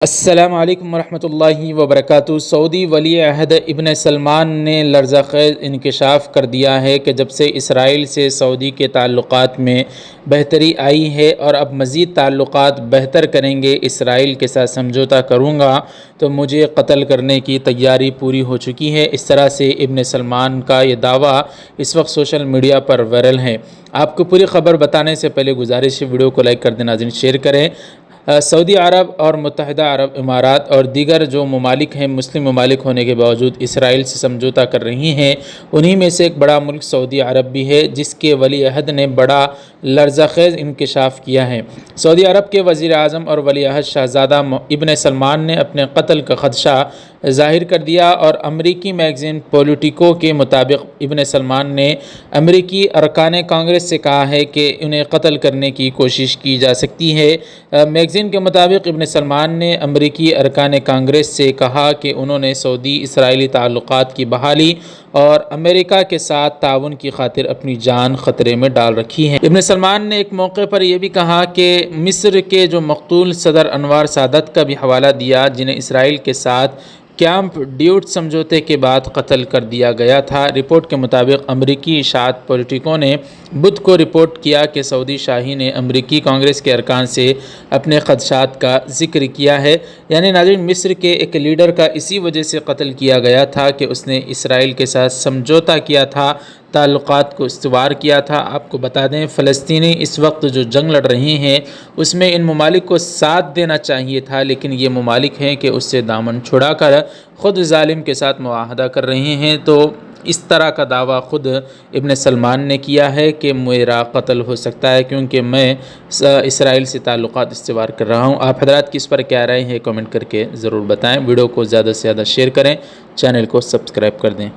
السلام علیکم ورحمۃ اللہ وبرکاتہ۔ سعودی ولی عہد ابن سلمان نے لرزہ خیز انکشاف کر دیا ہے کہ جب سے اسرائیل سے سعودی کے تعلقات میں بہتری آئی ہے اور اب مزید تعلقات بہتر کریں گے، اسرائیل کے ساتھ سمجھوتا کروں گا تو مجھے قتل کرنے کی تیاری پوری ہو چکی ہے۔ اس طرح سے ابن سلمان کا یہ دعویٰ اس وقت سوشل میڈیا پر وائرل ہے۔ آپ کو پوری خبر بتانے سے پہلے گزارش ہے ویڈیو کو لائک کر دیں، ناظرین شیئر کریں۔ سعودی عرب اور متحدہ عرب امارات اور دیگر جو ممالک ہیں، مسلم ممالک ہونے کے باوجود اسرائیل سے سمجھوتا کر رہی ہیں، انہی میں سے ایک بڑا ملک سعودی عرب بھی ہے، جس کے ولی عہد نے بڑا لرزہ خیز انکشاف کیا ہے۔ سعودی عرب کے وزیر اعظم اور ولی عہد شہزادہ ابن سلمان نے اپنے قتل کا خدشہ ظاہر کر دیا، اور امریکی میگزین پولیٹیکو کے مطابق ابن سلمان نے امریکی ارکان کانگریس سے کہا ہے کہ انہیں قتل کرنے کی کوشش کی جا سکتی ہے۔ میگزین کے مطابق ابن سلمان نے امریکی ارکان کانگریس سے کہا کہ انہوں نے سعودی اسرائیلی تعلقات کی بحالی اور امریکہ کے ساتھ تعاون کی خاطر اپنی جان خطرے میں ڈال رکھی ہے۔ ابن سلمان نے ایک موقع پر یہ بھی کہا کہ مصر کے جو مقتول صدر انور سادات کا بھی حوالہ دیا، جنہیں اسرائیل کے ساتھ کیمپ ڈیوڈ سمجھوتے کے بعد قتل کر دیا گیا تھا۔ رپورٹ کے مطابق امریکی اشاعت پولیٹیکو نے بدھ کو رپورٹ کیا کہ سعودی شاہی نے امریکی کانگریس کے ارکان سے اپنے خدشات کا ذکر کیا ہے۔ یعنی ناظرین، مصر کے ایک لیڈر کا اسی وجہ سے قتل کیا گیا تھا کہ اس نے اسرائیل کے ساتھ سمجھوتا کیا تھا، تعلقات کو استوار کیا تھا۔ آپ کو بتا دیں، فلسطینی اس وقت جو جنگ لڑ رہے ہیں اس میں ان ممالک کو ساتھ دینا چاہیے تھا، لیکن یہ ممالک ہیں کہ اس سے دامن چھڑا کر خود ظالم کے ساتھ معاہدہ کر رہے ہیں۔ تو اس طرح کا دعویٰ خود ابن سلمان نے کیا ہے کہ میرا قتل ہو سکتا ہے کیونکہ میں اسرائیل سے تعلقات استوار کر رہا ہوں۔ آپ حضرات کس پر کیا رائے ہیں کامنٹ کر کے ضرور بتائیں۔ ویڈیو کو زیادہ سے زیادہ شیئر کریں، چینل کو سبسکرائب کر دیں۔